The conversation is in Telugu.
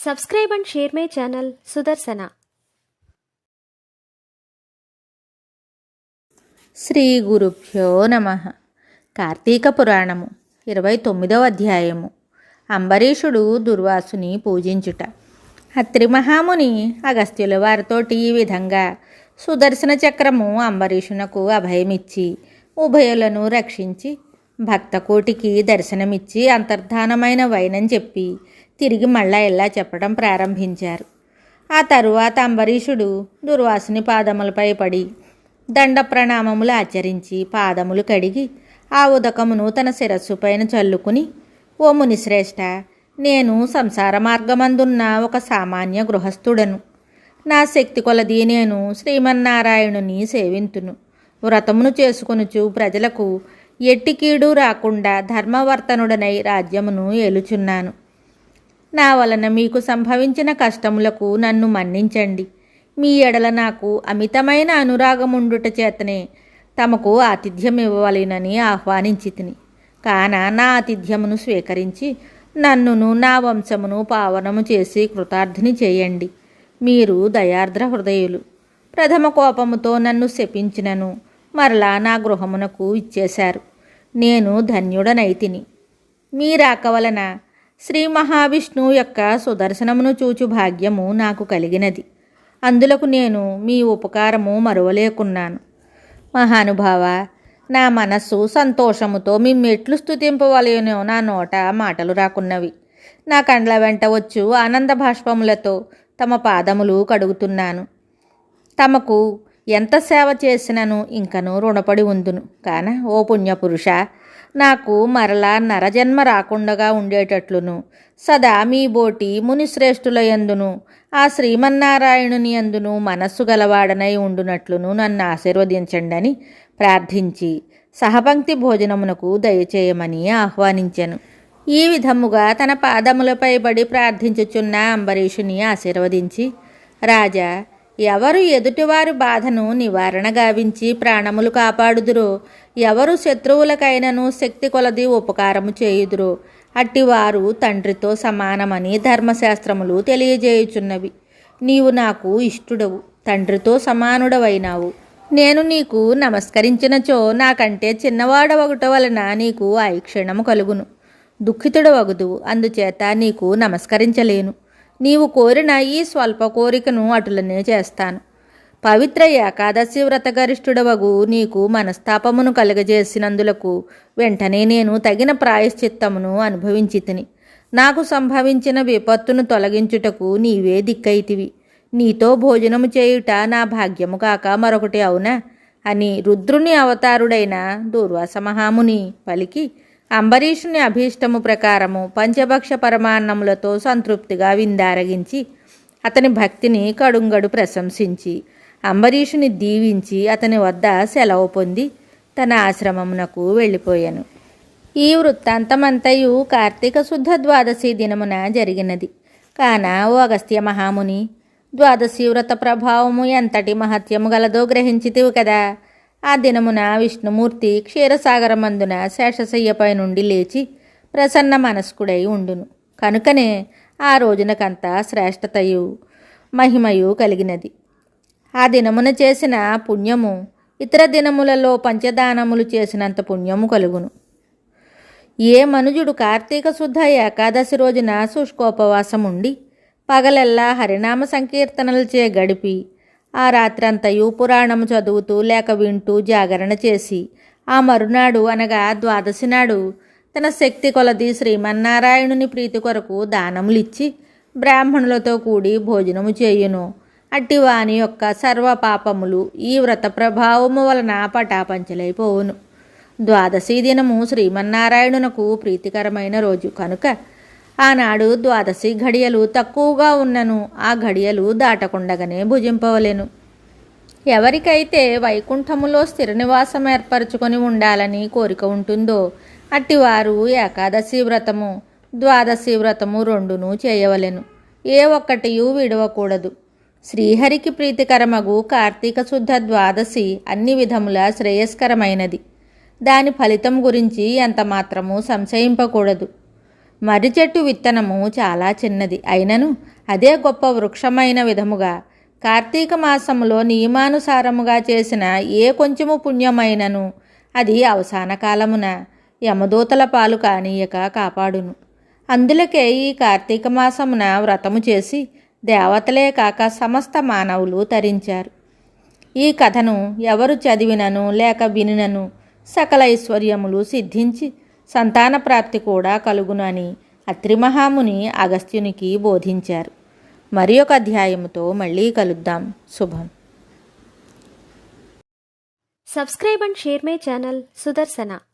Subscribe and share my channel Sudarsana. Shri గురుభ్యో నమః. కార్తీక పురాణము 29వ అధ్యాయము. అంబరీషుడు దుర్వాసుని పూజించుట. అత్రి మహాముని అగస్త్యుల వారితోటి ఈ విధంగా సుదర్శన చక్రము అంబరీషునకు అభయమిచ్చి ఉభయులను రక్షించి భక్తకోటికి దర్శనమిచ్చి అంతర్ధానమైన వైనం చెప్పి తిరిగి మళ్ళా ఇలా చెప్పడం ప్రారంభించారు. ఆ తరువాత అంబరీషుడు దుర్వాసుని పాదములపై పడి దండ ప్రణామములు ఆచరించి పాదములు కడిగి ఆ ఉదకమును తన శిరస్సు పైన చల్లుకుని, ఓ మునిశ్రేష్ఠ, నేను సంసార మార్గమందున్న ఒక సామాన్య గృహస్థుడను. నా శక్తి కొలది నేను శ్రీమన్నారాయణుని సేవింతును. వ్రతమును చేసుకొనుచు ప్రజలకు ఎట్టి కీడు రాకుండా ధర్మవర్తనుడనై రాజ్యమును ఏలుచున్నాను. నా వలన మీకు సంభవించిన కష్టములకు నన్ను మన్నించండి. మీ ఎడల నాకు అమితమైన అనురాగముండుట చేతనే తమకు ఆతిథ్యం ఇవ్వవలెనని ఆహ్వానించి తిని. కాన నా ఆతిథ్యమును స్వీకరించి నన్నును నా వంశమును పావనము చేసి కృతార్థిని చేయండి. మీరు దయార్ద్ర హృదయులు. ప్రథమ కోపముతో నన్ను శపించినను మరలా నా గృహమునకు ఇచ్చేశారు. నేను ధన్యుడనైతిని. మీ రాక వలన శ్రీ మహావిష్ణువు యొక్క సుదర్శనమును చూచు భాగ్యము నాకు కలిగినది. అందులకు నేను మీ ఉపకారము మరువలేకున్నాను. మహానుభావ, నా మనస్సు సంతోషముతో మిమ్మెట్లు స్తుతింపవలెనో నా నోట మాటలు రాకున్నవి. నా కండ్ల వెంట వచ్చు ఆనంద భాష్పములతో తమ పాదములు కడుగుతున్నాను. తమకు ఎంత సేవ చేసినను ఇంకనూ రుణపడి ఉందును. కాన ఓ పుణ్యపురుష, నాకు మరలా నరజన్మ రాకుండగా ఉండేటట్లును సదా మీ బోటి మునిశ్రేష్ఠుల యందును ఆ శ్రీమన్నారాయణుని యందును మనస్సు గలవాడనై ఉండునట్లును నన్ను ఆశీర్వదించండి అని ప్రార్థించి సహపంక్తి భోజనమునకు దయచేయమని ఆహ్వానించెను. ఈ విధముగా తన పాదములపై పడి ప్రార్థించుచున్న అంబరీషుని ఆశీర్వదించి, రాజా, ఎవరు ఎదుటివారి బాధను నివారణ గావించి ప్రాణములు కాపాడుదురో, ఎవరు శత్రువులకైనను శక్తి కొలది ఉపకారము చేయుదురో అట్టివారు తండ్రితో సమానమని ధర్మశాస్త్రములు తెలియజేయుచున్నవి. నీవు నాకు ఇష్టుడవు, తండ్రితో సమానుడవైనావు. నేను నీకు నమస్కరించినచో నాకంటే చిన్నవాడవగుట వలన నీకు ఐక్షణము కలుగును. దుఃఖితుడవగుదువు, అందుచేత నీకు నమస్కరించలేను. నీవు కోరిన ఈ స్వల్ప కోరికను అటులనే చేస్తాను. పవిత్ర ఏకాదశి వ్రతగరిష్ఠుడవగు నీకు మనస్తాపమును కలగజేసినందులకు వెంటనే నేను తగిన ప్రాయశ్చిత్తమును అనుభవించి తిని. నాకు సంభవించిన విపత్తును తొలగించుటకు నీవే దిక్కైతివి. నీతో భోజనము చేయుట నా భాగ్యము కాక మరొకటి అవునా అని రుద్రుని అవతారుడైన దూర్వాస మహాముని పలికి, అంబరీషుని అభీష్టము ప్రకారము పంచభక్ష పరమాన్నములతో సంతృప్తిగా విందారగించి అతని భక్తిని కడుంగడు ప్రశంసించి అంబరీషుని దీవించి అతని వద్ద సెలవు పొంది తన ఆశ్రమమునకు వెళ్ళిపోయాను. ఈ వృత్తాంతమంతయు కార్తీక శుద్ధ ద్వాదశి దినమున జరిగినది. కాన ఓ అగస్త్య మహాముని, ద్వాదశి వ్రత ప్రభావము ఎంతటి మహత్యము గలదో గ్రహించితివి కదా. ఆ దినమున విష్ణుమూర్తి క్షీరసాగరమందున శేషశయ్యపై నుండి లేచి ప్రసన్న మనస్కుడై ఉండును. కనుకనే ఆ రోజునకంత శ్రేష్టతయు మహిమయు కలిగినది. ఆ దినమున చేసిన పుణ్యము ఇతర దినములలో పంచదానములు చేసినంత పుణ్యము కలుగును. ఏ మనుజుడు కార్తీక శుద్ధ ఏకాదశి రోజున శుష్కోపవాసం ఉండి పగలెల్లా హరినామ సంకీర్తనలచే గడిపి ఆ రాత్రంతయు పురాణము చదువుతూ లేక వింటూ జాగరణ చేసి ఆ మరునాడు అనగా ద్వాదశి నాడు తన శక్తి కొలది శ్రీమన్నారాయణుని ప్రీతి కొరకు దానములిచ్చి బ్రాహ్మణులతో కూడి భోజనము చేయును, అట్టివాని యొక్క సర్వ పాపములు ఈ వ్రత ప్రభావము వలన పటాపంచలైపోవును. ద్వాదశి దినము శ్రీమన్నారాయణునకు ప్రీతికరమైన రోజు కనుక ఆనాడు ద్వాదశి ఘడియలు తక్కువగా ఉన్నను ఆ ఘడియలు దాటకుండగానే భుజింపవలెను. ఎవరికైతే వైకుంఠములో స్థిర నివాసం ఏర్పరచుకొని ఉండాలని కోరిక ఉంటుందో అట్టివారు ఏకాదశి వ్రతము ద్వాదశి వ్రతము రెండును చేయవలెను. ఏ ఒక్కటియు విడవకూడదు. శ్రీహరికి ప్రీతికరమగు కార్తీక శుద్ధ ద్వాదశి అన్ని విధముల శ్రేయస్కరమైనది. దాని ఫలితం గురించి ఎంత మాత్రము సంశయింపకూడదు. మర్రి చెట్టు విత్తనము చాలా చిన్నది అయినను అదే గొప్ప వృక్షమైన విధముగా కార్తీక మాసములో నియమానుసారముగా చేసిన ఏ కొంచెము పుణ్యమైనను అది అవసాన కాలమున యమదూతల పాలు కానీయక కాపాడును. అందులకే ఈ కార్తీక మాసమున వ్రతము చేసి దేవతలే కాక సమస్త మానవులు తరించారు. ఈ కథను ఎవరు చదివినను లేక వినినను సకల ఐశ్వర్యములు సిద్ధించి సంతాన ప్రాప్తి కూడా కలుగును అని అత్రి మహాముని అగస్త్యునికి బోధించారు. మరి ఒక అధ్యాయముతో మళ్ళీ కలుద్దాం. శుభం. Subscribe and share my channel Sudarsana.